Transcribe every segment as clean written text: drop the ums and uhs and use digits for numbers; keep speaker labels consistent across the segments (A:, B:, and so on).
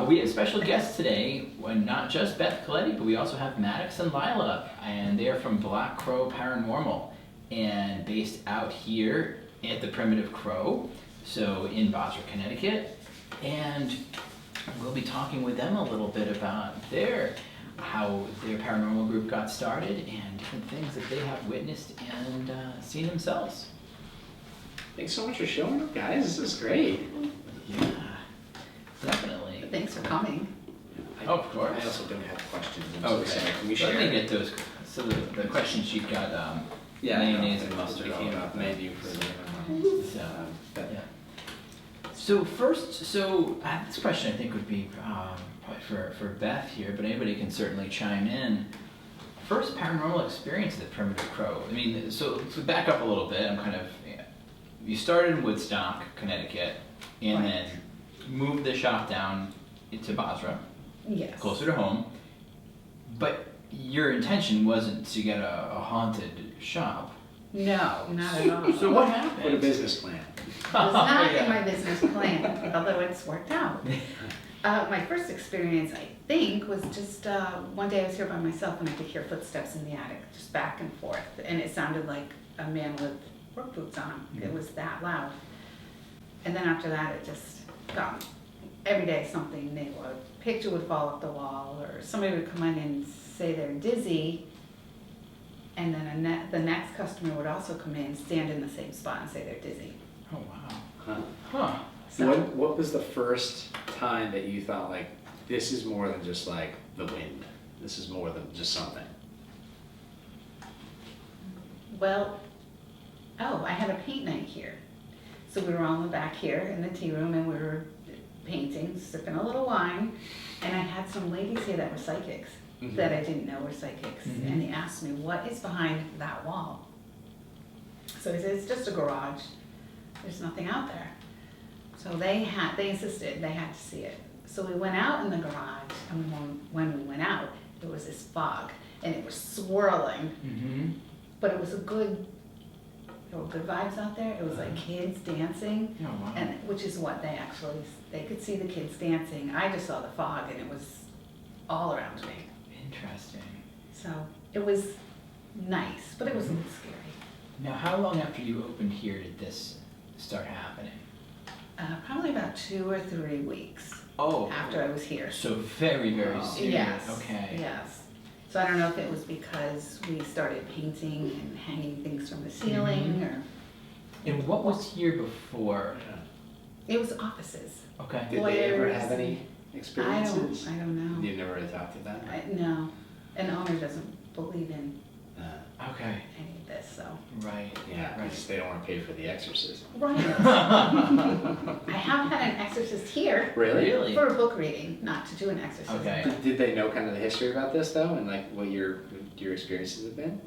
A: We have special guests today, not just Beth Coletti, but we also have Maddox and Lilah, and they are from Black Crow Paranormal, and based out here at the Primitive Crow, so in Bosra, Connecticut, and we'll be talking with them a little bit about how their paranormal group got started and different things that they have witnessed and seen themselves.
B: Thanks so much for showing up, guys. This is great.
A: Yeah, definitely.
C: Thanks for coming.
A: Of course.
B: I also don't have questions.
A: Okay.
B: Can we share?
A: Let me get those. So the question sheet got mayonnaise and mustard all over the
B: menu for the
A: yeah. So first, I have this question I think would be probably for Beth here, but anybody can certainly chime in. First paranormal experience at the Primitive Crow. I mean, so to back up a little bit, you started in Woodstock, Connecticut, and then moved the shop down to Bosra,
C: Yes.
A: closer to home. But your intention wasn't to get a haunted shop.
C: No, not at all.
A: So what happened?
B: What a business plan.
C: It was not in my business plan, although it's worked out. My first experience, I think, was just one day I was here by myself and I could hear footsteps in the attic, just back and forth. And it sounded like a man with work boots on. It was that loud. And then after that, it just got every day something new. A picture would fall off the wall, or somebody would come in and say they're dizzy. And then the next customer would also come in, stand in the same spot and say they're dizzy.
A: Oh wow.
B: Huh.
C: So,
B: What was the first time that you thought, like, this is more than just like the wind? This is more than just something.
C: well, I had a paint night here. So we were all in the back here in the tea room and we were painting, sipping a little wine. And I had some ladies here that were psychics that I didn't know were psychics. And they asked me, what is behind that wall? So I said, it's just a garage. There's nothing out there. So they insisted they had to see it. So we went out in the garage, and when we went out, there was this fog, and it was swirling.
A: Mm-hmm.
C: But it was there were good vibes out there. It was like kids dancing,
A: Oh wow.
C: and which is what they could see the kids dancing. I just saw the fog, and it was all around me.
A: Interesting.
C: So it was nice, but it was a little scary.
A: Now, how long after you opened here did this start happening?
C: Probably about 2 or 3 weeks
A: Oh.
C: after I was here.
A: So very, very serious.
C: Yes.
A: Okay.
C: Yes. So I don't know if it was because we started painting and hanging things from the ceiling, or
A: And what was here before?
C: it was offices.
A: Okay.
B: Did they ever
C: Lawyers.
B: have any experiences?
C: I don't know.
B: You've never really talked to them?
C: No, an owner doesn't believe in
A: Okay.
C: any of this, so.
A: Right.
B: Yeah,
A: Right.
B: because they don't want to pay for the exorcism.
C: Right. I have had an exorcist here
A: Really?
C: for a book reading, not to do an exorcism.
A: Okay.
B: Did they know kind of the history about this though, and like what your experiences have been?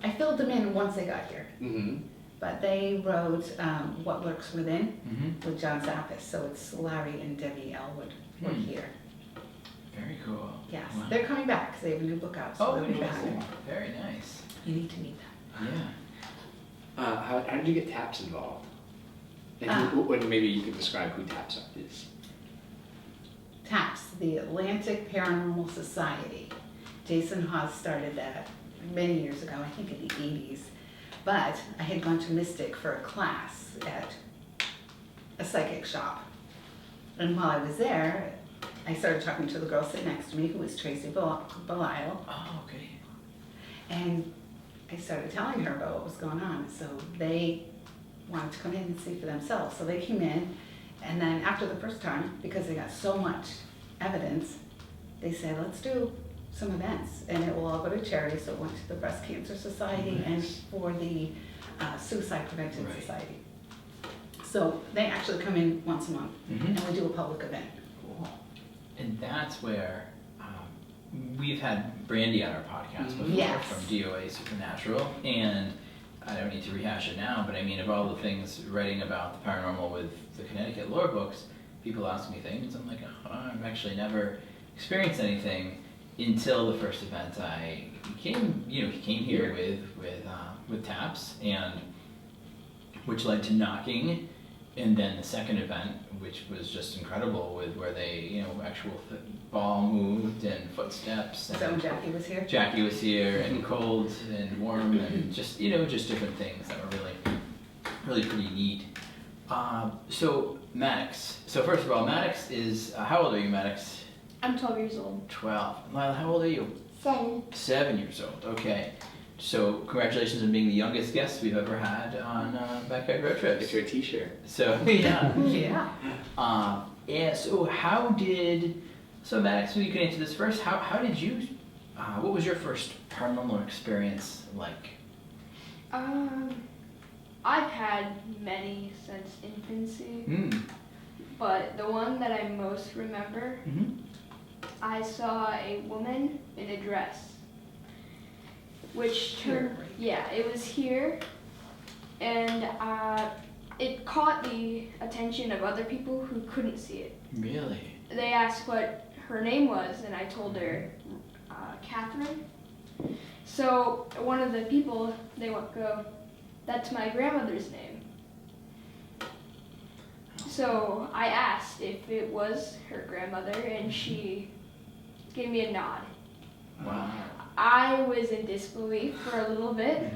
C: I filled them in once they got here,
B: Mm-hmm.
C: but they wrote What Lurks Within
A: Mm-hmm.
C: with John Zappis, so it's Larry and Debbie Elwood were here.
A: Very cool.
C: Yes,
A: Wow.
C: they're coming back because they have a new book out, so
A: Oh,
C: they'll be back.
A: cool. Very nice.
C: You need to meet them.
A: Yeah.
B: How did you get TAPS involved? And maybe you could describe who TAPS is.
C: TAPS, the Atlantic Paranormal Society. Jason Hawes started that many years ago, I think in the 80s. But I had gone to Mystic for a class at a psychic shop. And while I was there, I started talking to the girl sitting next to me, who was Tracy Belial.
A: Oh, okay.
C: And I started telling her about what was going on. So they wanted to come in and see for themselves. So they came in, and then after the first time, because they got so much evidence, they said, let's do some events. And it will all go to charity. So it went to the Breast Cancer Society and for the Suicide Prevention Society. So they actually come in once a month, and we do a public event.
A: Cool. And that's where we've had Brandy on our podcast before
C: Yes.
A: from DOA Supernatural, and I don't need to rehash it now, but I mean, of all the things writing about the paranormal with the Connecticut lore books, people ask me things, I'm like, oh, I've actually never experienced anything until the first event he came here with TAPS, and which led to knocking, and then the second event, which was just incredible, with where they, actual ball moved and footsteps.
C: Is that when Jackie was here?
A: Jackie was here, and cold and warm, and just just different things that were really pretty neat. So Maddox. So first of all, Maddox is how old are you, Maddox?
D: I'm 12 years old.
A: 12. Lila, how old are you?
D: 7.
A: 7 years old. Okay. So congratulations on being the youngest guest we've ever had on Backyard Road Trips.
B: It's your T-shirt.
A: So yeah.
C: Yeah.
A: Yeah. So so Maddox, you can answer this first. How did you? What was your first paranormal experience like?
D: I've had many since infancy, but the one that I most remember, I saw a woman in a dress, which turned, it was here, and it caught the attention of other people who couldn't see it.
A: Really?
D: They asked what her name was, and I told her Catherine. So one of the people, they would go, "That's my grandmother's name." So I asked if it was her grandmother, and she gave me a nod.
A: Wow.
D: I was in disbelief for a little bit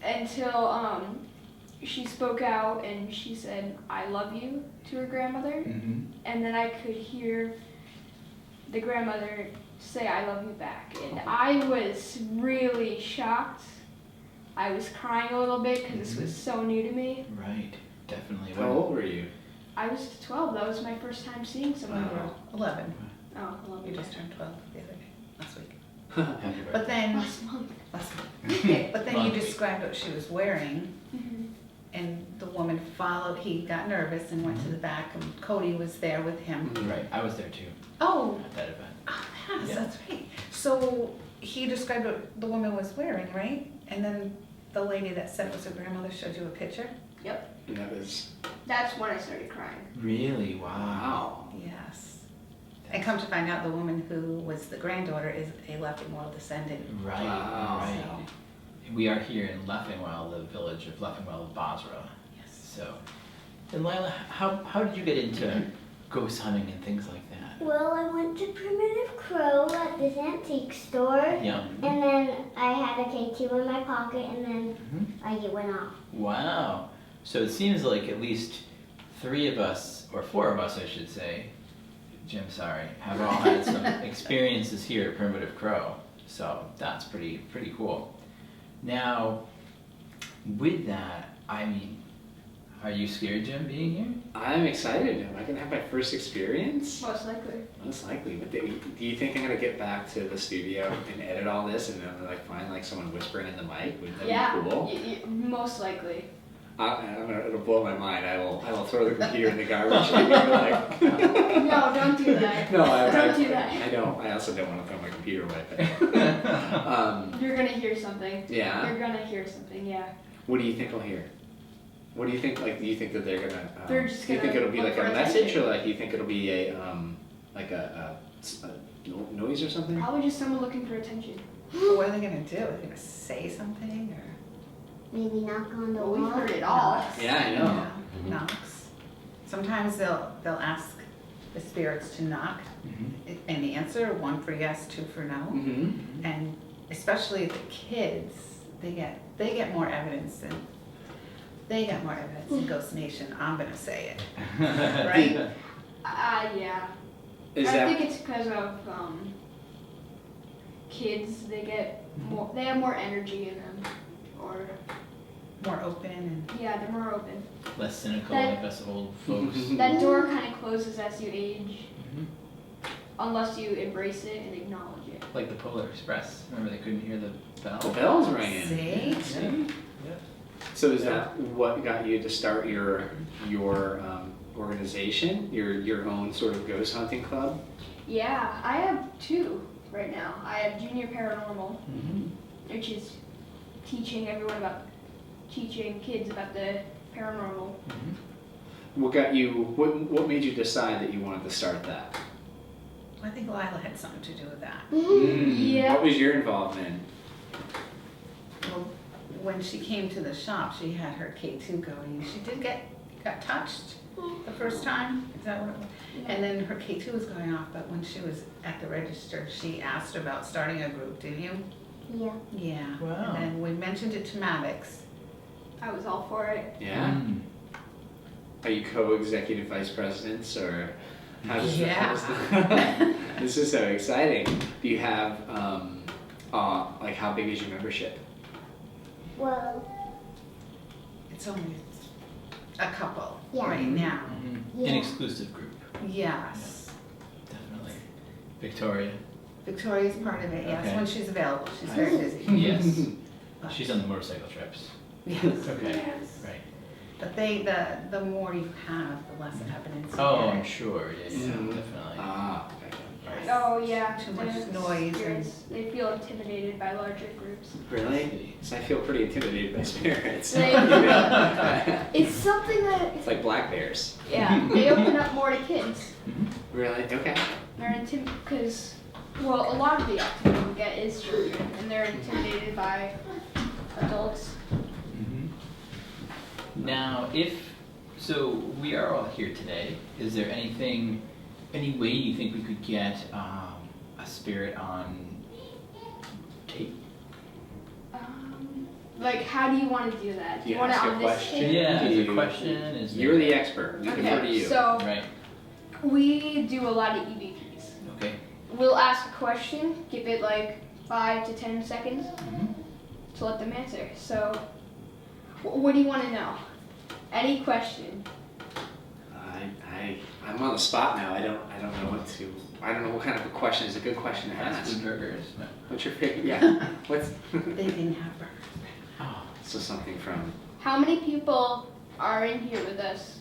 D: until she spoke out and she said, "I love you," to her grandmother. And then I could hear the grandmother say, "I love you" back. And I was really shocked. I was crying a little bit because this was so new to me.
A: Right, definitely.
B: How old were you?
D: I was 12. That was my first time seeing someone.
C: Wow. 11.
D: Oh, 11.
C: You just turned 12 the other day, last week.
A: Happy birthday.
C: But then,
D: Last month.
C: Okay, but then you
A: Month.
C: described what she was wearing, and the woman followed. He got nervous and went to the back, and Cody was there with him.
A: Right, I was there too
C: Oh,
A: at that event.
C: yes,
A: Yeah.
C: that's right. So he described what the woman was wearing, right? And then the lady that said it was her grandmother showed you a picture?
D: Yep.
B: And that was.
D: That's when I started crying.
A: Really? Wow.
C: Yes. And come to find out, the woman who was the granddaughter is a Leffingwell descendant.
A: Right.
B: Wow.
A: Right. We are here in Leffingwell, the village of Leffingwell, Basra.
C: Yes.
A: So, and Lila, how did you get into ghost hunting and things like that?
E: Well, I went to Primitive Crow at this antique store,
A: Yeah.
E: and then I had a K2 in my pocket, and then I went off.
A: Wow. So it seems like at least 3 of us, or 4 of us, I should say, Jim, sorry, have all had some experiences here at Primitive Crow. So that's pretty cool. Now, with that, I mean, are you scared, Jim, being here?
B: I'm excited. Am I gonna have my first experience?
D: Most likely.
B: Most likely. But do you think I'm gonna get back to the studio and edit all this and then find someone whispering in the mic? Would that be cool?
D: Most likely.
B: It'll blow my mind. I will throw the computer in the garbage. And be
D: No, don't do that.
B: No,
D: Don't do that.
B: I don't. I also don't want to throw my computer away.
D: You're gonna hear something.
B: Yeah.
D: You're gonna hear something, yeah.
B: What do you think I'll hear? What do you think? Do you think that they're gonna?
D: They're just
B: do you think
D: gonna
B: it'll be
D: look
B: like a
D: for
B: message,
D: attention.
B: or do you think it'll be a noise or something?
D: Probably just someone looking for attention.
C: What are they going to do? Are they going to say something? Or
E: Maybe knock on the
D: Well, we've
E: wall.
D: heard it all.
B: Yeah, I know.
C: Yeah, knocks. Sometimes they'll ask the spirits to knock and answer, 1 for yes, 2 for no.
B: Mm-hmm.
C: And especially the kids, they get more evidence than Ghost Nation. I'm gonna say it, right?
D: Yeah.
B: Is
D: I
B: that
D: think it's because of kids. They have more energy in them, or
C: More open and
D: yeah, they're more open.
A: Less cynical,
D: That-
A: like us old folks.
D: That door kind of closes as you age, unless you embrace it and acknowledge it.
A: Like the Polar Express. Remember they couldn't hear the bell?
B: the bells ringing?
C: see.
A: See?
B: So is that what got you to start your organization, your own sort of ghost hunting club?
D: Yeah, I have 2 right now. I have Junior Paranormal, which is teaching kids about the paranormal.
B: What got you? What made you decide that you wanted to start that?
C: I think Lila had something to do with that.
D: Yeah.
B: What was your involvement?
C: Well, when she came to the shop, she had her K2 going. She did get got touched the first time, is that what it was? And then her K2 was going off, but when she was at the register, she asked about starting a group, didn't you?
E: Yeah.
C: Yeah.
A: Wow.
C: And then we mentioned it to Maddox.
D: I was all for it.
B: Yeah.
A: Mm.
B: Are you co-executive vice presidents or how does
C: Yeah.
B: This is so exciting. Do you have like how big is your membership?
E: Well,
C: It's only a couple
E: Yeah.
C: right now.
A: Mhm.
E: Yeah.
A: An exclusive group,
C: Yes.
A: definitely. Victoria.
C: Victoria's part of it, yes,
A: Okay.
C: when she's available. She's very busy.
A: Yes.
C: But-
A: She's on the motorcycle trips.
C: Yes.
A: Okay. Right.
C: But the more you have, the less it happens.
A: Oh, I'm sure. Yeah,
B: Mhm.
A: definitely.
B: Ah, okay.
D: Oh yeah.
C: Too much
D: the
C: noise and-
D: spirits, they feel intimidated by larger groups.
B: Really? So I feel pretty intimidated by spirits.
D: They-
B: Yeah.
D: It's something that
B: It's like black bears.
D: yeah, they open up more to kids.
A: Mhm.
B: Really? Okay.
D: They're because well, a lot of the activity we get is children, and they're intimidated by adults.
A: Mhm. Now, so we are all here today. Is there any way you think we could get a spirit on tape?
D: Like, how do you want to do that? Do
B: You
D: you want it
B: ask a
D: on this
B: question.
D: tape?
A: Yeah,
B: Do
A: is there
B: you-
A: a question? Is there...
B: You're the expert. We defer to you.
D: So
A: Right.
D: we do a lot of EVPs.
A: Okay.
D: We'll ask a question, give it like 5 to 10 seconds
A: Mhm.
D: to let them answer. So, what do you want to know? Any question?
B: I'm on the spot now. I don't know what kind of a question is a good question to
A: Fast
B: ask.
A: food burgers. No.
B: What's your favorite? Yeah. What's
C: They didn't have burgers.
A: Oh.
B: so something from
D: How many people are in here with us?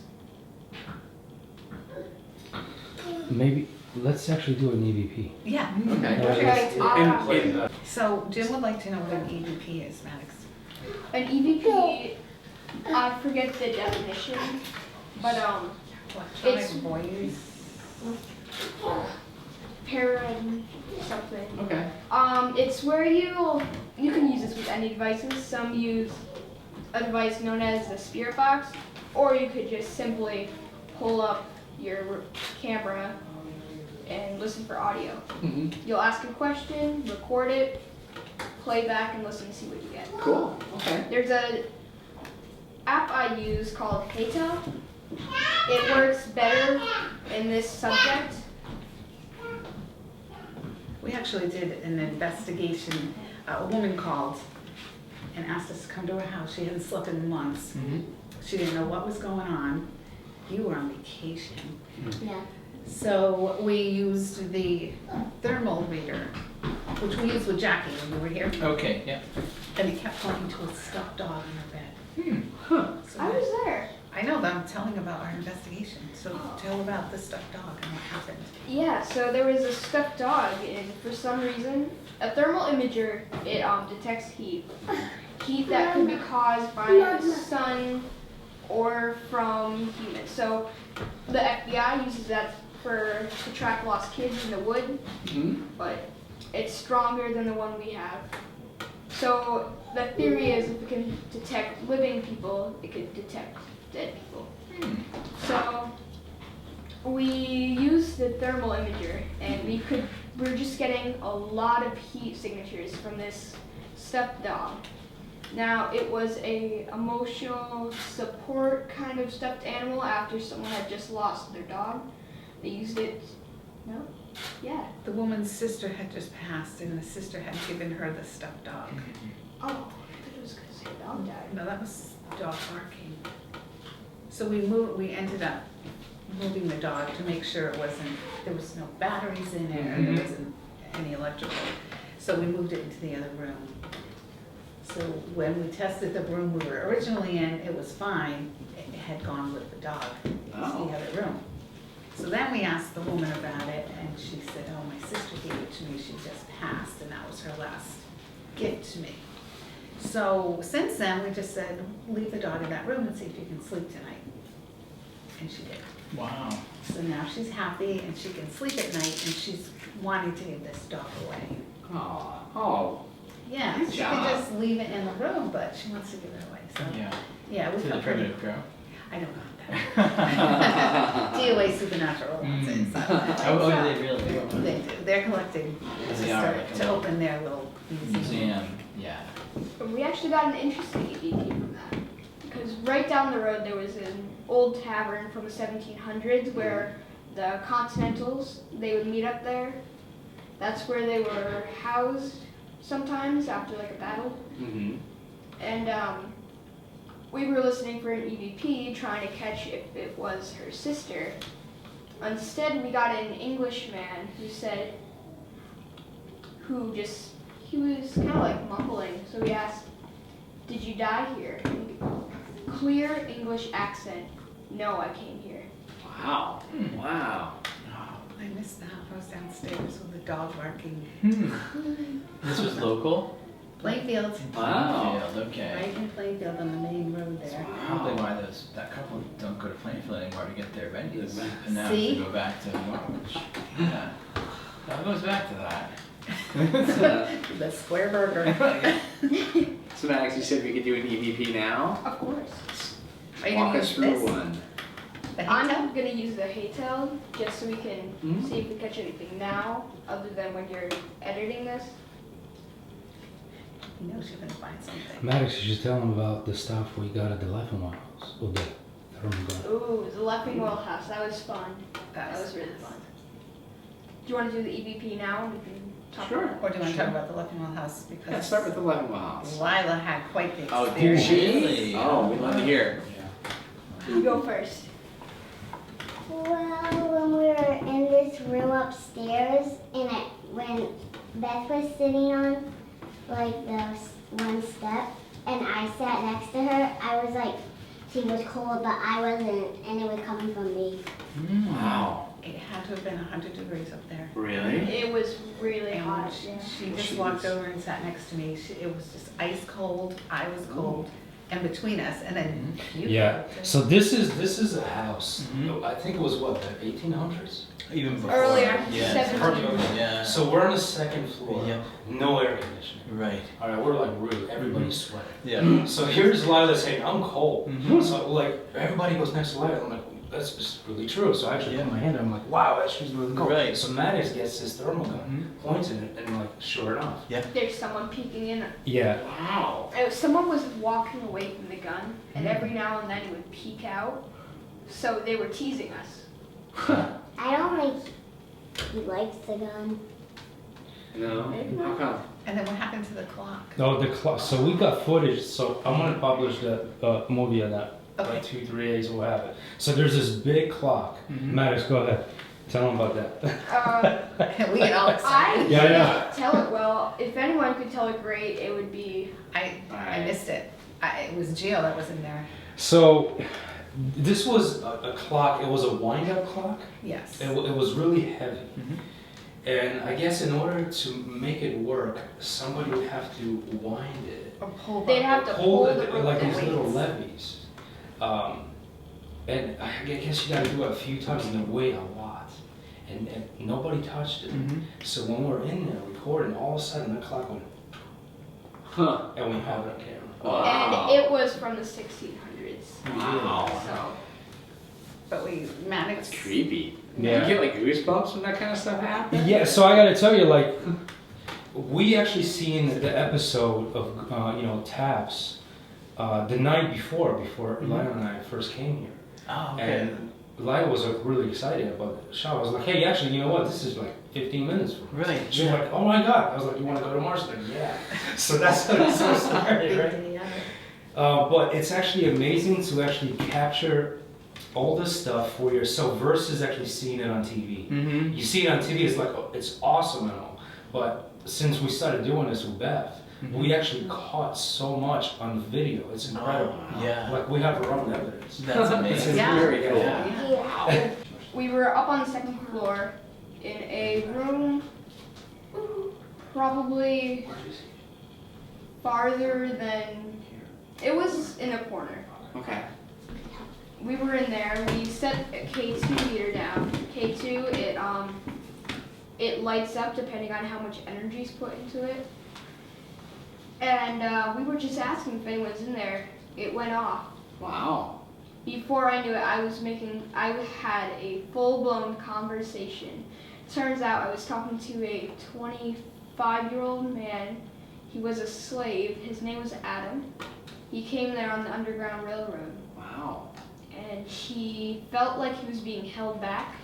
F: Maybe let's actually do an EVP.
C: Yeah.
B: okay.
D: Okay.
B: And-
C: So Jim would like to know what an EVP is, Maddox.
D: An EVP, I forget the definition, but
C: Electronic
D: It's-
C: voice.
D: something.
B: okay.
D: It's where you can use this with any devices. Some use a device known as the spirit box, or you could just simply pull up your camera and listen for audio.
B: Mm-hmm.
D: You'll ask a question, record it, play back, and listen to see what you get.
B: Cool. Okay.
D: There's a app I use called HeyTell. It works better in this subject.
C: We actually did an investigation. A woman called and asked us to come to her house. She hadn't slept in months.
A: Mhm.
C: She didn't know what was going on. You were on vacation.
E: yeah.
C: So we used the thermal reader, which we used with Jackie when we were here.
A: Okay. Yeah.
C: And it kept pointing to a stuffed dog in her bed. So
D: I was there.
C: I know, but I'm telling about our investigation. So tell about the stuffed dog and what happened.
D: Yeah, so there was a stuffed dog, and for some reason, a thermal imager, it detects heat. Heat that could be caused by the sun or from humans. So the FBI uses that to track lost kids in the wood,
B: Mm-hmm.
D: but it's stronger than the one we have. So the theory is if it can detect living people, it could detect dead people. So we used the thermal imager, and we're just getting a lot of heat signatures from this stuffed dog. Now it was a emotional support kind of stuffed animal after someone had just lost their dog. They used it. No? Yeah.
C: The woman's sister had just passed, and the sister had given her the stuffed dog.
D: Oh, I thought it was because the dog died.
C: No, that was dog barking. So we ended up moving the dog to make sure there was no batteries in it, or there wasn't any electrical. So we moved it into the other room. So when we tested the room we were originally in, it was fine. It had gone with the dog into
B: Oh.
C: the other room. So then we asked the woman about it, and she said, oh, my sister gave it to me. She just passed, and that was her last gift to me. So since then, we just said, leave the dog in that room and see if you can sleep tonight. And she did.
A: Wow.
C: So now she's happy and she can sleep at night, and she's wanting to give this dog away.
B: Oh.
C: Yeah,
B: Good
C: she
B: job.
C: could just leave it in the room, but she wants to give it away. So
A: Yeah.
C: yeah, we
A: To the
C: felt pretty.
A: primitive crow.
C: I don't know that. DOA Supernatural wants it. So.
A: Oh, do they really?
C: They do. They're collecting to
A: They are,
C: start
A: like a
C: to
A: little
C: open their little museum.
A: Museum, yeah.
D: And we actually got an interesting EVP from that. Because right down the road there was an old tavern from the 1700s where the Continentals, they would meet up there. That's where they were housed sometimes after like a battle.
B: Mm-hmm.
D: And we were listening for an EVP trying to catch if it was her sister. Instead, we got an Englishman who said, he was kind of like mumbling. So we asked, "Did you die here?" Clear English accent. "No, I came here."
B: Wow. Wow.
C: I missed that. I was downstairs with the dog barking.
A: This was local?
C: Plainfield.
B: Wow.
A: Plainfield, okay.
C: Right in Plainfield on the main road there.
A: Probably why that couple don't go to Plainfield anymore to get their venues. And now
C: See?
A: they go back to Norwich. Yeah. That goes back to that.
C: The square burger.
B: So Maddox, you said we could do an EVP now?
D: Of course.
C: Are you
B: Walk
C: gonna
B: us
C: use
B: through
C: this?
B: one.
C: The
D: I'm
C: hotel?
D: gonna use the Haytel just so we can
B: Mhm.
D: see if we catch anything now, other than when you're editing this.
C: You know she's gonna find something.
F: Maddox, you should tell them about the stuff we got at the Leffenwell house. Oh, the thermal gun.
D: Ooh, the Leffingwell house. That was fun. That
C: That's-
D: was really fun. Do you want to do the EVP now? We can talk
B: Sure.
D: about
C: Or do you want to talk about the Leffingwell house?
B: Yeah,
C: Because
B: start with the Leavenworth House.
C: Lila had quite the
B: Oh,
C: experience.
B: did she?
A: Really?
B: Oh, we'd love to hear.
D: it. You go first.
E: Well, when we were in this room upstairs, and when Beth was sitting on like the one step, and I sat next to her, I was like, she was cold, but I wasn't, and it was coming from me.
B: Wow.
C: It had to have been 100 degrees up there.
B: Really?
D: It was really
C: And
D: hot.
C: she,
D: Yeah.
C: she
B: Well,
C: just
B: she
C: walked
B: was-
C: over and sat next to me. It was just ice cold. I was cold. And between us, and then you.
F: Yeah. So this is a house.
A: Mhm.
F: I think it was what, the 1800s.
A: Even before.
D: Earlier,
A: Yeah.
D: 17.
A: Yeah.
F: So we're on the second floor.
A: Yep.
F: No air conditioning.
A: Right.
F: All right, we're like really everybody's sweating.
A: Yeah.
F: So here's Lila saying, "I'm cold."
A: Mhm.
F: So like everybody goes next to Lila. I'm like, that's just really true. So I actually
A: Yeah.
F: put my hand up. I'm like, wow, that she's really cold.
A: Right.
F: So Maddox gets his thermal gun,
A: Mhm.
F: points at it, and like, sure enough.
D: There's someone peeking in.
F: Yeah.
B: Wow.
D: Someone was walking away from the gun, and every now and then it would peek out. So they were teasing us.
E: I don't think he likes the gun.
B: No? How come?
C: And then what happened to the clock?
F: No, the clock. So we got footage. So I'm gonna publish that movie on that.
C: Okay.
F: Like 2-3 days, we'll have it. So there's this big clock.
A: Mhm.
F: Maddox, go ahead. Tell them about that.
C: We get all excited.
D: I
F: Yeah, yeah.
D: can't tell it well. If anyone could tell it great, it would be.
C: I missed it. It was Gio that was in there.
F: So this was a clock. It was a wind-up clock.
C: Yes.
F: It was really heavy.
A: Mhm.
F: And I guess in order to make it work, somebody would have to wind it.
C: Or pull
D: They'd have to pull
F: Hold
D: the
F: it
D: rope
F: like
D: down.
F: these little levies. And I guess you gotta do it a few times and they weigh a lot. And nobody touched it.
A: Mhm.
F: So when we're in there recording, all of a sudden the clock went,
B: Huh.
F: and we have it on camera.
B: Wow.
D: And it was from the 1600s.
B: Wow.
D: So
C: But we managed.
B: That's creepy.
F: Yeah.
B: You get like goosebumps when that kind of stuff happens?
F: Yeah, so I gotta tell you, like, we actually seen the episode of, Taps the night before Lila and I first came here.
A: Oh, okay.
F: And Lila was like, really excited about the show. I was like, hey, actually, you know what? This is like 15 minutes from us.
A: Right.
F: She was like, oh my God. I was like, you want to go to Mars? Like, yeah. So that's how it started, right?
C: Yeah.
F: But it's actually amazing to actually capture all this stuff where you're so versus actually seeing it on TV.
A: Mm-hmm.
F: You see it on TV, it's like, oh, it's awesome and all. But since we started doing this with Beth, we actually caught so much on video. It's incredible.
A: Yeah.
F: Like, we have our own evidence.
A: That's amazing.
C: Yeah.
B: Very cool.
A: Yeah.
C: Yeah.
D: we were up on the second floor in a room probably farther than. It was in a corner.
B: Okay.
D: We were in there. We set a K2 meter down. K2, it lights up depending on how much energy is put into it. And we were just asking if anyone's in there. It went off.
B: Wow.
D: before I knew it, I had a full-blown conversation. Turns out I was talking to a 25-year-old man. He was a slave. His name was Adam. He came there on the Underground Railroad.
B: Wow.
D: And he felt like he was being held back.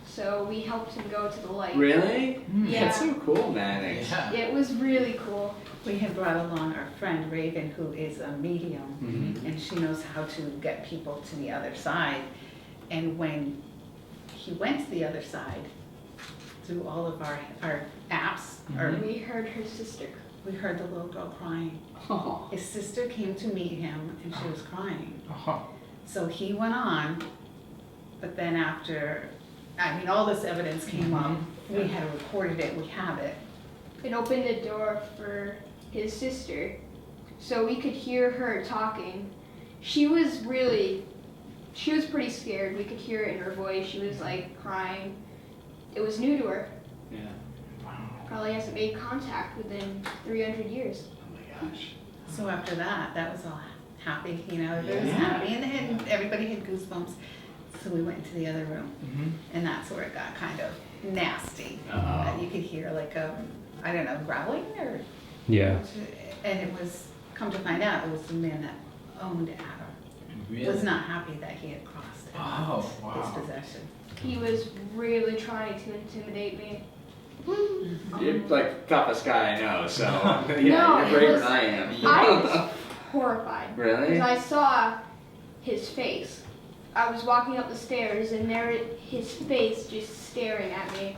D: So we helped him go to the light.
B: Really?
D: Yeah.
B: That's so cool, Maddox.
A: Yeah.
D: It was really cool.
C: We had brought along our friend Raven, who is a medium,
B: Mhm.
C: and she knows how to get people to the other side. And when he went to the other side, through all of our apps,
D: We heard her sister.
C: we heard the little girl crying.
B: Oh.
C: His sister came to meet him, and she was crying.
A: Uh-huh.
C: So he went on, but then after, all this evidence came up. We had recorded it, we have it.
D: It opened the door for his sister, so we could hear her talking. She was pretty scared. We could hear it in her voice. She was like crying. It was new to her.
B: Yeah.
D: Probably hasn't made contact within 300 years.
B: Oh my gosh.
C: So after that was all happy, everybody was
B: Yeah.
C: happy, and everybody had goosebumps. So we went into the other room, and that's where it got kind of nasty.
B: Uh-oh.
C: You could hear like growling or,
F: Yeah.
C: and it was, come to find out, it was the man that owned Adam.
A: Really?
C: Was not happy that he had crossed
A: Oh,
C: his
A: wow.
C: possession.
D: He was really trying to intimidate me.
B: You're like toughest guy I know, so
D: No,
B: you're
D: it
B: braver
D: was-
B: than I am.
D: I was horrified.
B: Really?
D: Because I saw his face. I was walking up the stairs and his face just staring at me.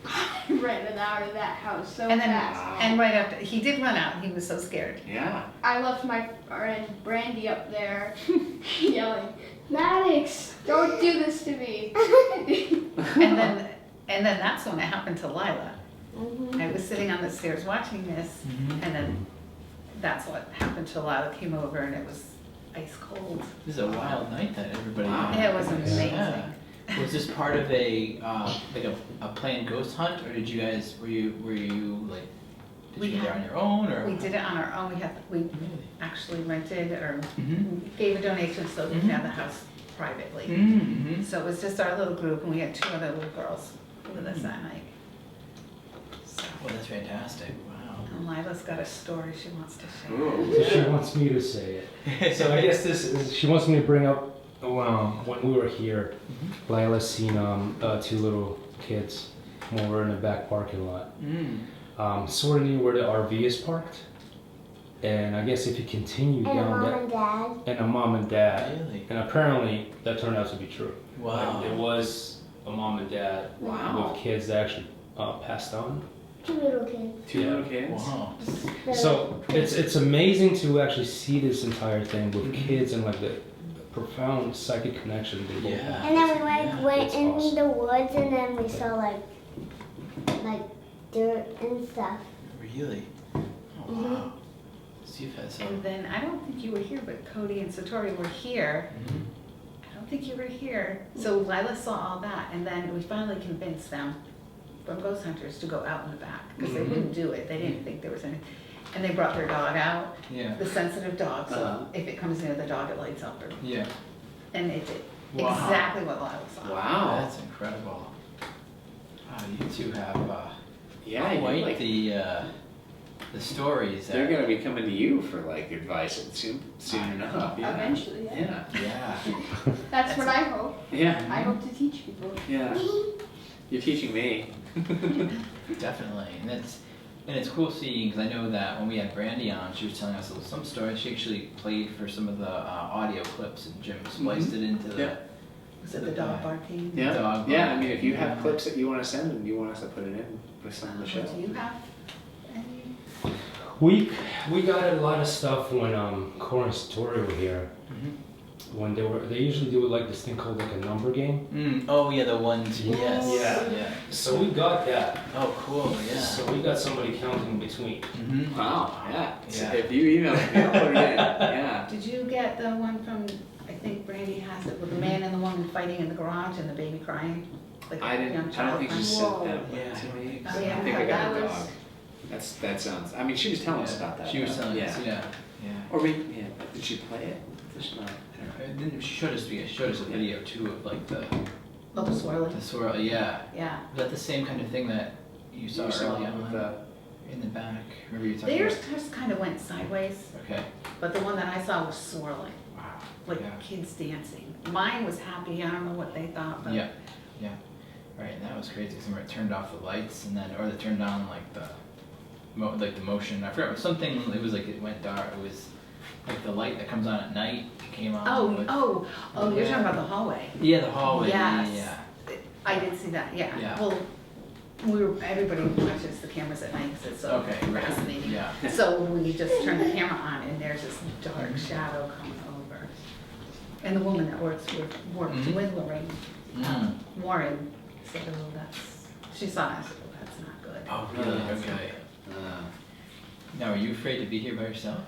D: I ran out of that house so
C: And then,
D: fast.
C: and right after, he did run out, he was so scared.
B: Yeah.
D: I left my friend Brandy up there yelling, "Maddox, don't do this to me."
C: And then that's when it happened to Lilah.
E: Mhm.
C: I was sitting on the stairs watching this, and then that's what happened to Lilah. Came over and it was ice cold.
A: This is a wild night that everybody.
B: Wow.
C: It was amazing.
A: Yeah. Was this part of a planned ghost hunt, or did you guys were you like did
C: We
A: you go there
C: had-
A: on your own or?
C: We did it on our own. We
A: Really?
C: actually rented or
A: Mm-hmm.
C: gave a donation so we could
A: Mhm.
C: have the house privately.
A: Mm-hmm.
C: So it was just our little group, and we had 2 other little girls with us that night. So,
A: Well, that's fantastic. Wow.
C: and Lilah's got a story she wants to share.
B: Ooh.
F: So she wants me to say it. So I guess she wants me to bring up when we were here, Lila's seen 2 little kids come over in the back parking lot. Sort of near where the RV is parked. And I guess if you continue
E: And a
F: down
E: mom
F: that,
E: and dad.
F: and a mom and dad,
A: Really?
F: and apparently that turned out to be true.
A: Wow.
F: Like, it was a mom and dad
B: Wow.
F: with kids that actually passed on.
E: 2 little kids.
B: 2 little kids.
A: Wow.
E: They're
F: So it's amazing to actually see this entire thing with kids and like the profound psychic connection they both
A: Yeah.
F: have.
E: And then we
A: Yeah,
E: went
F: that's
E: in
F: awesome.
E: the woods, and then we saw like dirt and stuff.
A: Really? Oh, wow. So you've had some.
C: And then, I don't think you were here, but Cody and Satori were here.
A: Mhm.
C: I don't think you were here. So Lilah saw all that, and then we finally convinced them from ghost hunters to go out in the back, because they wouldn't do it. They didn't think there was any. And they brought their dog out,
A: Yeah.
C: the sensitive dog, so
B: Uh-huh.
C: if it comes near the dog, it lights up.
A: Yeah.
C: And it did
A: Wow.
C: exactly what Lilah saw.
B: Wow.
A: That's incredible. Wow, you two have
B: Yeah, you
A: quite
B: like,
A: the stories.
B: they're gonna be coming to you for like advice soon enough. Yeah.
D: Eventually, yeah.
B: Yeah.
A: Yeah.
D: That's what I hope.
B: Yeah.
D: I hope to teach people.
B: Yeah. You're teaching me.
A: Definitely, and it's cool seeing, because I know that when we had Brandy on, she was telling us some stories. She actually played for some of the audio clips, and Jim spliced it into the.
B: Yeah.
C: Was it the dog barking?
B: Yeah.
A: Dog
B: Yeah. I
A: barking.
B: mean, if you have
A: Yeah.
B: clips that you want to send and you want us to put it in with some of the show.
C: Do you have any?
F: We got a lot of stuff when Cora and Satori were here. When they usually do like this thing called like a number game.
A: Oh yeah, the ones. Yes.
F: Yeah.
A: Yeah.
F: So we got that.
A: Oh cool. Yeah.
F: So we got somebody counting in between.
A: Mm-hmm.
B: Wow. Yeah. So
A: Yeah.
B: if you email me, I'll put it in. Yeah.
C: Did you get the one from, I think Brandy has it, with the man and the woman fighting in the garage and the baby crying? Like a
B: I
C: young
B: don't
C: child
B: think she
C: crying?
B: sent that
A: Yeah,
B: to me.
A: I
C: don't
B: I
C: think
B: think
C: so.
B: I got
D: That
B: a
D: was-
B: dog. That sounds. I mean, she was telling us about that.
A: She was
B: though.
A: telling
B: yeah.
A: us. Yeah. Yeah.
B: Or maybe. Yeah. Did she play it? Fish not.
A: And then she showed us a video too of like the
C: swirling.
A: swirl. Yeah.
C: Yeah.
A: Was that the same kind of thing that you saw early on
B: with the.
A: in the back? Remember you talking
C: Theirs
A: about?
C: just kind of went sideways,
A: Okay.
C: but the one that I saw was swirling,
A: Wow.
C: like
A: Yeah.
C: kids dancing. Mine was happy. I don't know what they thought, but
A: Yeah. Yeah. Right, and that was crazy because it turned off the lights and then, or they turned on like the motion. I forgot something. It was like it went dark. It was like the light that comes on at night came on.
C: You're talking about the hallway.
A: Yeah, the hallway.
C: Yes.
A: Yeah.
C: I did see that. Yeah.
A: Yeah.
C: Well, everybody watches the cameras at night because it's so
A: Okay. Right.
C: fascinating.
A: Yeah.
C: So we just turn the camera on and there's this dark shadow coming over. And the woman that worked
A: Mhm.
C: with Lorraine
A: Mm.
C: Warren said, she saw it. I said, that's not good.
A: Oh, really? Okay. Now, are you afraid to be here by yourself?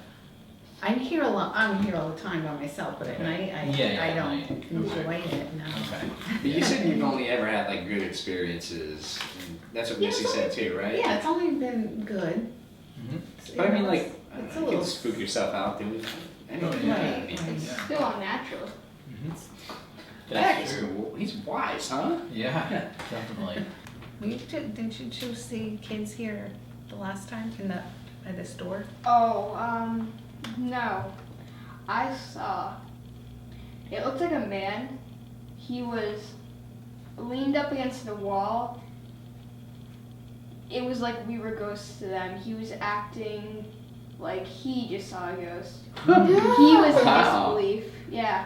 C: I'm here all the time by myself, but at night I
A: at
C: don't
A: night.
C: enjoy it. No.
A: Okay.
B: But you said you've only ever had like good experiences. And that's what
C: Yeah,
B: Missy
C: it's
B: said too, right?
C: Yeah, it's only been good.
A: Mhm.
B: But I mean,
C: You know,
B: like,
C: it's
B: you
C: a little
B: can spook yourself out doing anything.
A: yeah.
B: I mean,
C: Right.
D: It's
A: Yeah.
D: still unnatural.
A: Mhm.
B: That's
A: That's true.
B: He's wise, huh?
A: Yeah, definitely.
C: Didn't you choose see kids here the last time at the store?
D: Oh, no. I saw, it looked like a man. He was leaned up against the wall. It was like we were ghosts to them. He was acting like he just saw a ghost. He was in
B: Wow.
D: disbelief. Yeah.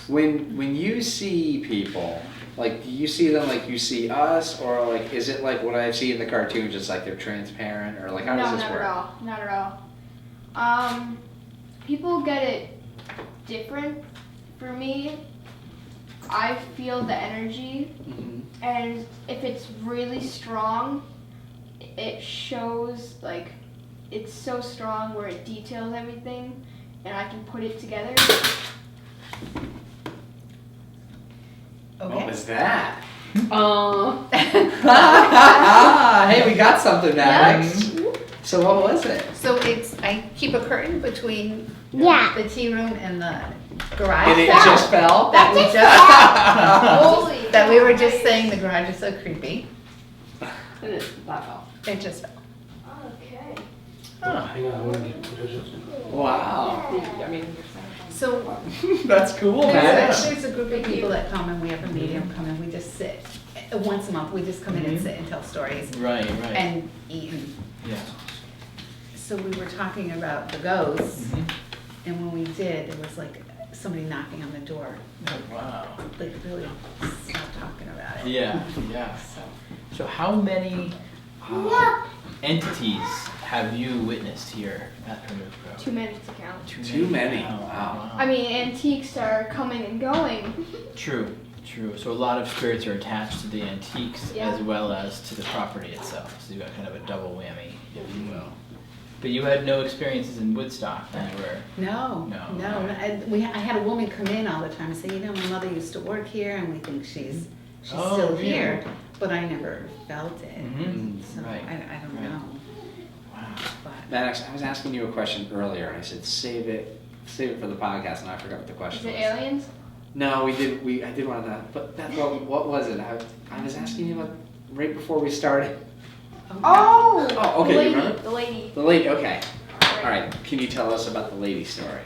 B: When you see people, like, do you see them like you see us, or like is it like what I see in the cartoons, just like they're transparent, or like how does
D: No,
B: this
D: not
B: work?
D: at all. Not at all. People get it different. For me, I feel the energy,
B: Mhm.
D: and if it's really strong, it shows like it's so strong where it details everything, and I can put it together.
B: What was that?
C: Oh.
B: Hey, we got something, Maddox. So what was it?
C: So I keep a curtain between
E: Yeah.
C: the tea room and the garage.
B: And it just fell?
C: That we just
D: Holy
C: that we were just saying the garage is so creepy. It just fell.
D: Okay.
F: Hang on, I want to get footage of it.
B: Wow.
C: So
B: That's cool, Maddox.
C: there's a group of people that come and we have a medium come and we just sit. Once a month, we just come in and sit and tell stories
A: Right, right.
C: and eat.
A: Yeah.
C: So we were talking about the ghosts,
A: Mhm.
C: and when we did, there was like somebody knocking on the door.
A: Oh, wow.
C: Like really stopped talking about it.
A: Yeah, yeah.
C: So
A: So how many entities have you witnessed here at Primitive Grove?
D: Too many to count.
B: Too many.
A: Wow.
B: Wow.
D: I mean, antiques are coming and going.
A: True, true. So a lot of spirits are attached to the antiques
D: Yeah.
A: as well as to the property itself. So you've got kind of a double whammy, if you will. But you had no experiences in Woodstock when you were.
C: no. I had a woman come in all the time and say, you know, my mother used to work here, and we think she's
A: Oh,
C: still
A: really?
C: here, but I never felt it.
A: Mhm.
C: So
A: Right.
C: I don't
A: Right.
C: know.
A: Wow.
C: But
B: Maddox, I was asking you a question earlier, and I said save it for the podcast, and I forgot what the
D: Is
B: question
D: it
B: was.
D: aliens?
B: No, I did one of that, but what was it? I was asking you about right before we started.
D: Oh!
B: Oh, okay,
D: The
B: you
D: lady.
B: remember?
D: The lady.
B: The lady, okay. All right, can you tell us about the lady story?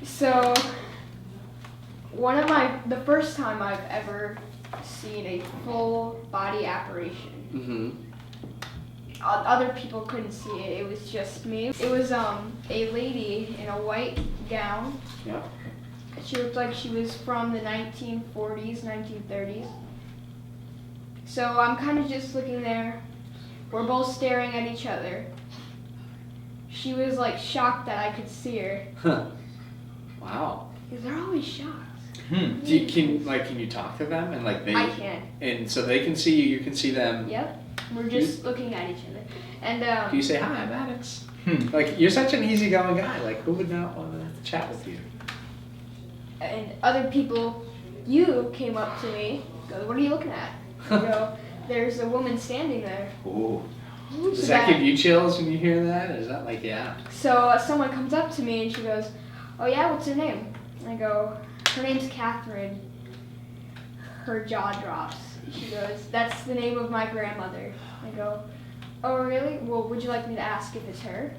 D: So, the first time I've ever seen a full body apparition.
B: Mm-hmm.
D: Other people couldn't see it. It was just me. It was a lady in a white gown.
B: Yeah.
D: She looked like she was from the 1940s, 1930s. So I'm kind of just looking there. We're both staring at each other. She was like shocked that I could see her.
B: Wow.
D: Because they're always shocked.
A: Hmm.
B: Can you talk to them and like they?
D: I can.
B: And so they can see you. You can see them.
D: Yep. We're just looking at each other. And
B: Can you say hi, Maddox?
A: Hmm.
B: Like you're such an easygoing guy. Like who would not want to chat with you?
D: and other people, you came up to me, go, what are you looking at? I go, there's a woman standing there.
B: Ooh.
D: So
B: Does that give you chills when you hear that? Is that like, yeah?
D: So someone comes up to me and she goes, oh yeah, what's her name? And I go, her name's Catherine. Her jaw drops. She goes, that's the name of my grandmother. I go, oh really? Well, would you like me to ask if it's her?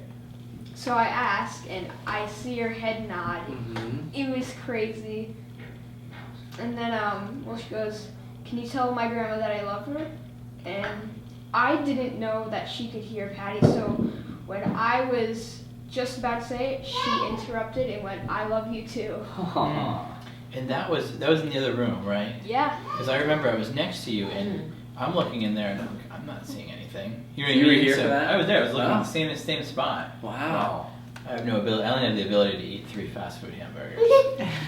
D: So I ask, and I see her head nod. It was crazy. And then, well, she goes, can you tell my grandma that I love her? And I didn't know that she could hear Patty, so when I was just about to say it, she interrupted and went, I love you too.
A: And that was in the other room, right?
D: Yeah.
A: Because I remember I was next to you, and I'm looking in there, and I'm not seeing anything. You know what I
B: You were
A: mean?
B: here
A: So
B: for that?
A: I was there. I was looking
B: Oh.
A: at the same spot.
B: Wow.
A: I have no ability. I only have the ability to eat 3 fast food hamburgers,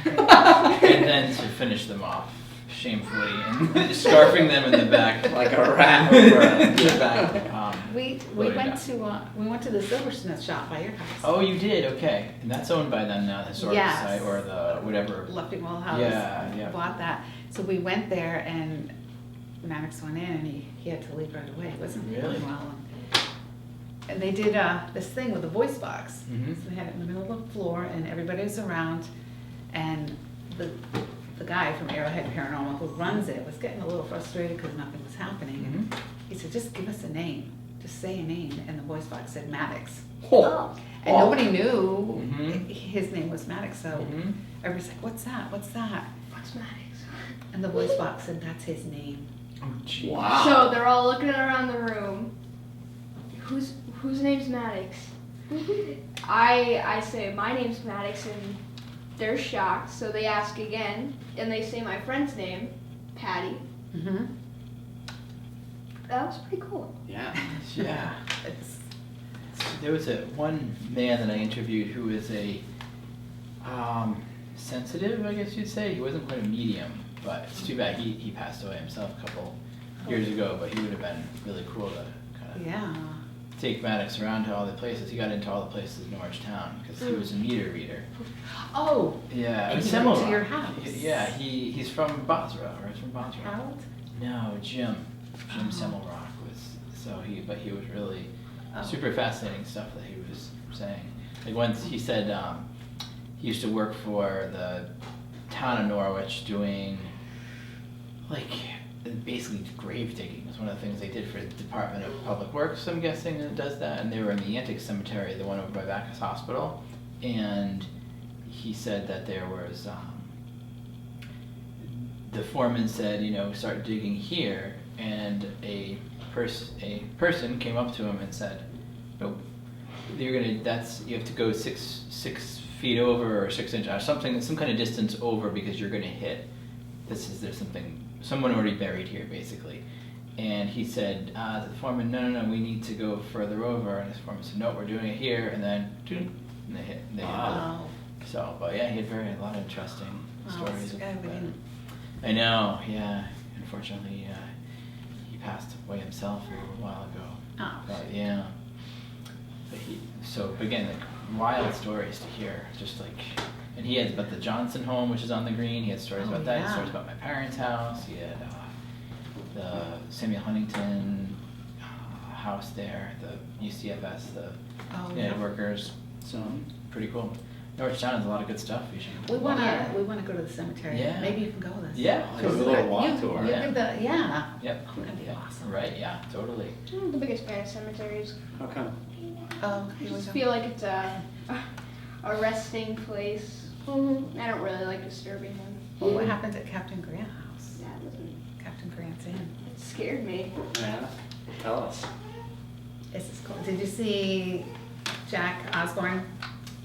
A: and then to finish them off shamefully and scarfing them in the back
B: Like a rat over
A: the back.
C: We
A: Loaded
C: went to the silversmith shop by your house.
A: Oh, you did? Okay. And that's owned by them now, the historic
C: Yes.
A: society or the whatever.
C: Lefty-Wall House.
A: Yeah.
C: Bought that. So we went there and Maddox went in and he had to leave right away. It wasn't
A: Really?
C: going well. And they did this thing with a voice box.
A: Mhm.
C: So they had it in the middle of the floor and everybody was around, and the guy from Arrowhead Paranormal who runs it was getting a little frustrated because nothing was happening. And
A: Mhm.
C: he said, just give us a name. Just say a name. And the voice box said Maddox.
E: Oh.
C: And nobody knew
A: Mhm.
C: his name was Maddox, so
A: Mhm.
C: everybody's like, what's that? What's that?
D: What's Maddox?
C: And the voice box said, that's his name.
A: Oh, gee.
B: Wow.
D: So they're all looking around the room. Whose name's Maddox? I say my name's Maddox, and they're shocked. So they ask again, and they say my friend's name, Patty.
C: Mm-hmm.
D: That was pretty cool.
B: Yeah.
A: Yeah.
C: It's,
A: There was one man that I interviewed who was a sensitive, I guess you'd say. He wasn't quite a medium, but it's too bad he passed away himself a couple years ago. But he would have been really cool to kind of
C: yeah.
A: take Maddox around to all the places. He got into all the places in Orange Town because he was a meter reader.
C: Oh,
A: Yeah,
C: And he
A: Semel
C: went to your
A: Rock.
C: house.
A: Yeah, he's from Basra, or it's from Basra.
C: Harold?
A: No, Jim
C: Oh.
A: Semmelrock was but he was really
C: Oh.
A: super fascinating stuff that he was saying. Like once he said he used to work for the town of Norwich doing like basically grave digging was one of the things they did for the Department of Public Works, I'm guessing, that does that. And they were in the Antic Cemetery, the one over by Bacchus Hospital, and he said that there was the foreman said, start digging here, and a person came up to him and said, "No, you have to go six feet over or 6 inches or something, some kind of distance over because you're gonna hit. There's someone already buried here basically." And he said to the foreman, "No, we need to go further over." And his foreman said, "No, we're doing it here." And then, and they hit.
C: Wow.
A: So, but yeah, he had a lot of interesting stories.
C: This guy we
A: but-
C: didn't.
A: I know, yeah. Unfortunately, he passed away himself a little while ago.
C: Oh.
A: But yeah. But again, like wild stories to hear. Just like, and he had about the Johnson home, which is on the green. He had stories
C: Oh,
A: about that. He had
C: yeah.
A: stories about my parents' house. He had the Samuel Huntington house there, the UCFS, the
C: Oh,
A: United
C: yeah.
A: Workers. So pretty cool. Norwich Town has a lot of good stuff. You should.
C: We wanna
D: Yeah.
C: go to the cemetery.
A: Yeah.
C: Maybe you can go with us.
A: Yeah.
B: Like a little walk tour.
C: You
A: Yeah.
C: did the, yeah.
A: Yep.
C: That'd be
A: Yep.
C: awesome.
A: Right. Yeah. Totally.
D: The biggest fan of cemeteries.
B: How come?
C: Oh,
D: I
C: here we
D: just
C: go.
D: feel like it's a resting place. I don't really like disturbing them.
C: Well, what happened at Captain Grant House?
D: That doesn't.
C: Captain Grant's Inn.
D: It scared me.
B: Yeah. Tell us.
C: This is cool. Did you see Jack Osborne?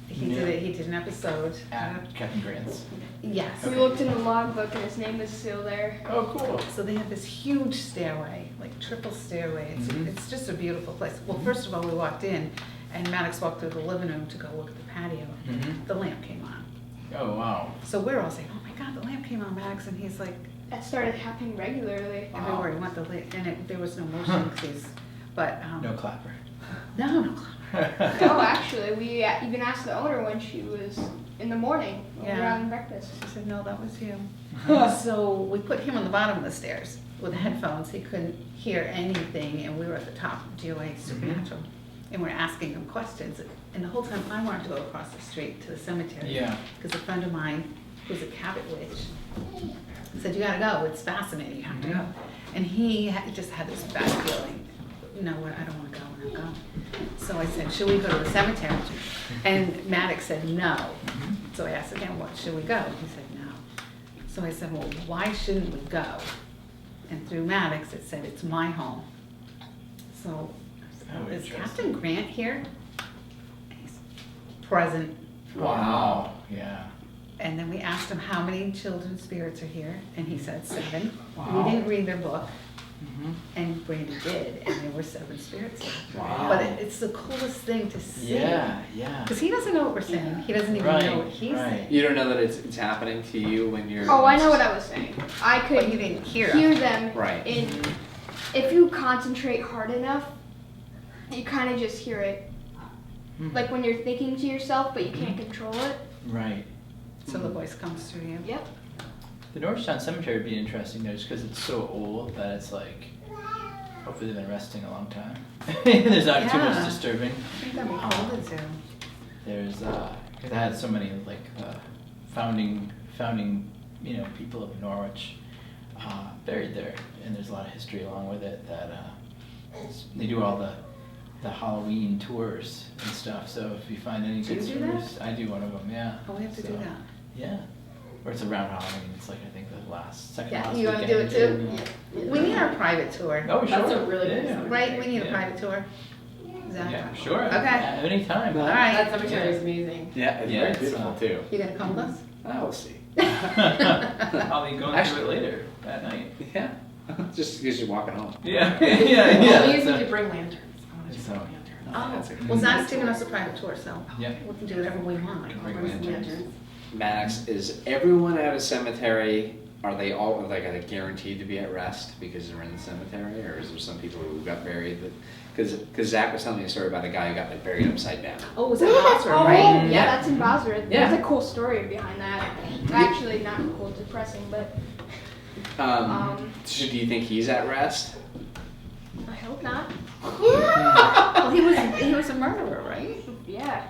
C: He did an episode.
A: At Captain Grant's.
C: Yes.
D: We looked in the logbook and his name was still there.
A: Oh, cool.
C: So they have this huge stairway, like triple stairway.
A: Mhm.
C: It's just a beautiful place. Well, first of all, we walked in, and Maddox walked through the living room to go look at the patio.
A: Mhm.
C: The lamp came on.
A: Oh, wow.
C: So we're all saying, "Oh my God, the lamp came on, Maddox!" And he's like,
D: That started happening regularly.
C: everywhere he went, there was no motion, but
A: No clapper.
C: no.
D: No, actually, we even asked the owner when she was in the morning when we were
C: Yeah.
D: having breakfast.
C: She said, "No, that was you." So we put him on the bottom of the stairs with headphones. He couldn't hear anything, and we were at the top, DOA Supernatural. And we're asking him questions. And the whole time I wanted to go across the street to the cemetery.
A: Yeah.
C: Because a friend of mine, who's a Cabot witch, said, you gotta go, it's fascinating, you have to go. And he just had this bad feeling, you know what, I don't wanna go, I'm not going. So I said, should we go to the cemetery? And Maddox said, no. So I asked again, what, should we go? He said, no. So I said, well, why shouldn't we go? And through Maddox, it said, it's my home. So,
A: Oh,
C: is
A: interesting.
C: Captain Grant here? He's present.
A: Wow. Yeah.
C: And then we asked him how many children's spirits are here, and he said 7.
A: Wow.
C: We didn't read their book,
A: Mm-hmm.
C: and Brandy did, and there were 7 spirits there.
A: Wow.
C: But it's the coolest thing to see.
A: Yeah. Yeah.
C: Because he doesn't know what we're saying. He doesn't even
A: Right,
C: know what he's
A: right.
C: saying.
B: You don't know that it's happening to you when you're.
D: Oh, I know what I was saying. I
C: But you
D: could
C: didn't hear
D: hear
C: him.
D: them
B: Right.
D: in. If you concentrate hard enough, you kind of just hear it.
A: Mhm.
D: Like when you're thinking to yourself, but you can't control it.
A: Right.
C: So the voice comes through you.
D: Yep.
A: The Norristown Cemetery would be interesting though, just because it's so old that it's like, hopefully they've been resting a long time. There's not too much
C: Yeah.
A: disturbing.
C: I think that'd be cool to do.
A: There's, because it had so many like founding, you know, people of Norwich buried there, and there's a lot of history along with it. That they do all the Halloween tours and stuff. So if you find any
C: Do
A: good
C: you do that?
A: stories, I do one of them. Yeah.
C: Oh, we have to do
A: So,
C: that.
A: Yeah. Or it's around Halloween. It's like I think the second
C: Yeah,
A: last
C: you wanna do it
A: weekend.
C: too? We need our private tour.
A: Oh, sure.
G: That's a really good
A: Yeah.
G: summer.
C: Right? We need a
A: Yeah.
C: private tour. Exactly.
A: Yeah, sure.
C: Okay.
A: At any time.
C: All
G: That
C: right.
G: cemetery is amazing.
B: Yeah, it's
A: Yeah,
B: very
A: it's,
B: beautiful too.
C: You gonna come with us?
B: We'll see.
A: I'll be going
B: Actually-
A: through it later that night.
B: Yeah. Just because you're walking home.
A: Yeah, yeah,
G: Well,
A: yeah.
G: we usually
A: so-
G: do bring lanterns. I want to
A: So-
G: bring lanterns.
C: Oh,
B: that's okay.
C: well, Zach's giving us a private tour, so
A: Yeah.
C: we can do whatever we want.
A: Bring
G: Bring some
A: lanterns.
G: lanterns.
B: Max, is everyone at a cemetery, are they all like are they guaranteed to be at rest because they're in the cemetery, or is there some people who got buried that? Because Zach was telling me a story about a guy who got like buried upside down.
C: Oh, was it Bosra,
D: Oh,
C: right?
D: yeah, that's in Bosra.
B: Yeah.
D: There's a cool story behind that. Actually, not cool, depressing, but
B: So do you think he's at rest?
D: I hope not.
C: Well, he was a murderer, right?
D: Yeah.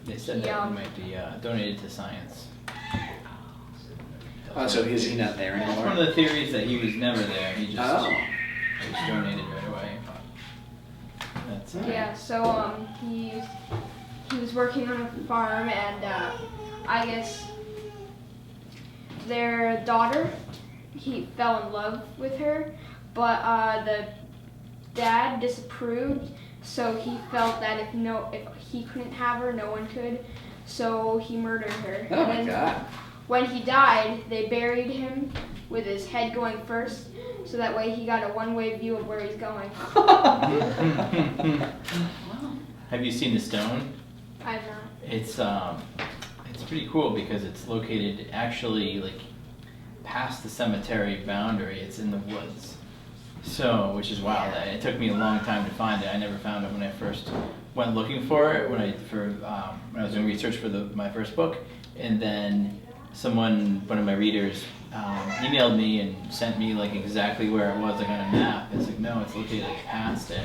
A: They said that
D: Yeah.
A: he might be donated to science.
B: Oh, so is he not there
A: That's one
B: anymore?
A: of the theories that he was never there. He just
B: Oh.
A: he was donated right away. That's
D: Yeah, so he was working on a farm, and I guess their daughter, he fell in love with her, but the dad disapproved, so he felt that if he couldn't have her, no one could, so he murdered her.
B: Oh my
D: And
B: God.
D: when he died, they buried him with his head going first, so that way he got a one-way view of where he's going.
A: Have you seen the stone?
D: I have not.
A: It's pretty cool because it's located actually like past the cemetery boundary. It's in the woods. So, which is wild. It took me a long time to find it. I never found it when I first went looking for it when I was doing research for my first book, and then one of my readers, emailed me and sent me like exactly where it was like on a map. It's like no, it's located like past it.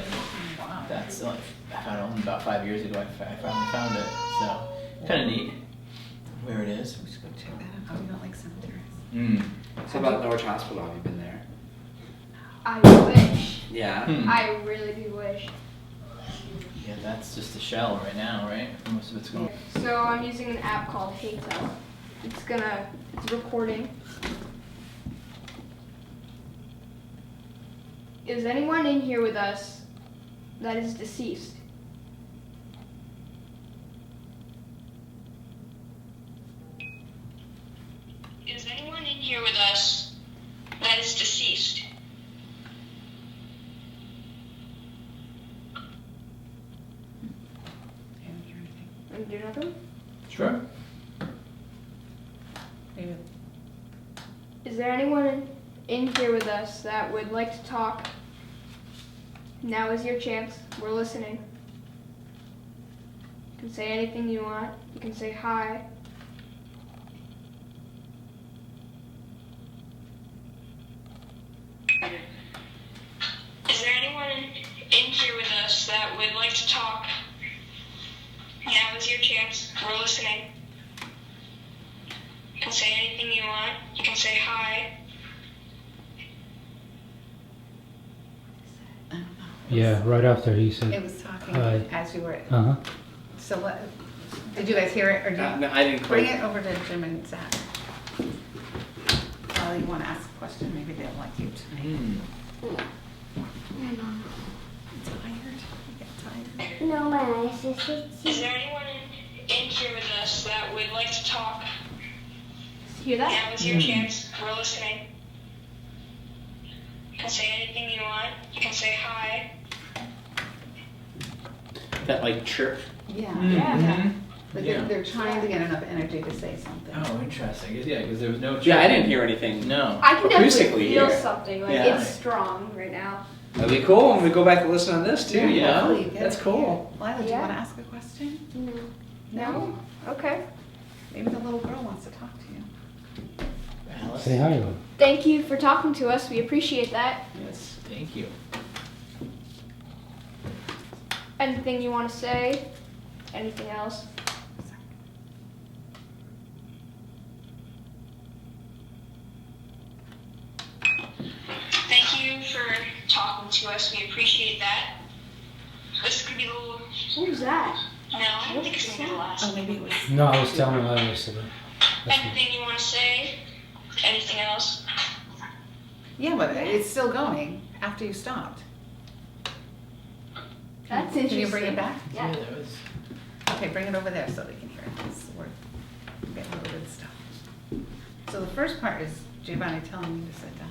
A: Wow, that's like I found it only about 5 years ago. I finally found it, so kind of neat where it is.
C: We should go check that out. Oh, you don't like cemeteries?
A: Mm.
B: So about Norwich Hospital, have you been there?
D: I wish.
B: Yeah.
A: Hmm.
D: I really do wish.
A: Yeah, that's just a shell right now, right? Most of it's gone.
D: So I'm using an app called HeyTell. It's recording. Is anyone in here with us that is deceased?
H: Is anyone in here with us that is deceased?
C: I didn't hear anything.
D: And do nothing?
A: Sure.
C: Maybe.
D: Is there anyone in here with us that would like to talk? Now is your chance. We're listening. You can say anything you want. You can say hi.
H: Is there anyone in here with us that would like to talk? Now is your chance. We're listening. You can say anything you want. You can say hi.
C: I don't know.
F: Yeah, right after he
C: It
F: said.
C: was talking
F: Hi.
C: as you were,
F: Uh huh.
C: so what, did you guys hear it or did
B: No, I didn't
C: bring
B: quite.
C: it over to Jim and Zach? Oh, you want to ask a question? Maybe they'll like you tonight. Tired? You get tired?
E: No, my eyes just
H: Is there anyone in here with us that would like to talk?
D: Hear that?
H: Now is your chance. We're listening. You can say anything you want. You can say hi.
B: That like chirp.
C: Yeah.
A: Mhm.
C: But
A: Yeah.
C: they're trying to get enough energy to say something.
A: Oh, interesting. Yeah, because there was no.
B: Yeah, I didn't hear anything.
A: No.
D: I can definitely
B: Acoustically
D: feel
B: here.
D: something. Like
B: Yeah.
D: it's strong right now.
B: That'd be cool when we go back and listen on this too. You know,
C: Hopefully you get
B: that's
C: it
B: cool.
C: here. Lila, do you
D: Yeah.
C: want to ask a question?
E: no.
C: No?
D: Okay.
C: Maybe the little girl wants to talk to you.
A: Alice?
F: Say hi to him.
D: Thank you for talking to us. We appreciate that.
A: Yes, thank you.
D: Anything you want to say? Anything else?
H: Thank you for talking to us. We appreciate that. This could be a little.
D: What was that?
H: No, I don't think it's gonna be the last.
C: Oh, maybe it was.
F: No, I was telling her yesterday. That's me.
H: Anything you want to say? Anything else?
C: Yeah, but it's still going after you stopped.
D: That's
C: Can
D: interesting.
C: you bring it back?
D: Yeah.
A: that was.
C: Okay, bring it over there so they can hear it. 'Cause we're getting a little good stuff. So the first part is Giovanni telling you to sit down.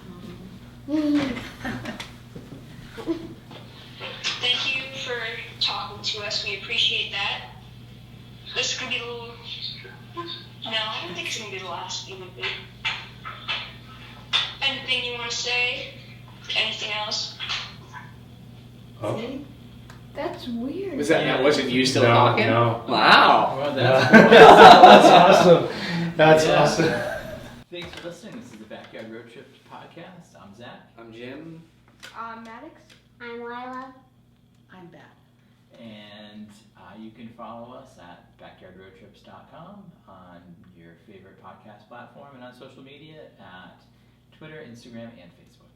H: Thank you for talking to us. We appreciate that. This could be a little. No, I don't think it's gonna be the last. Even bit. Anything you want to say? Anything else?
C: See?
D: That's weird.
B: Was that wasn't you still
F: No,
B: talking?
F: no.
B: Wow.
A: Well,
F: That's
A: that's
F: awesome. That's
A: Yeah.
F: awesome.
A: Thanks for listening. This is the Backyard Road Trip podcast. I'm Zach.
B: I'm Jim.
D: Maddox?
E: I'm Lilah.
C: I'm Beth.
A: And you can follow us at backyardroadtrips.com on your favorite podcast platform and on social media at Twitter, Instagram, and Facebook.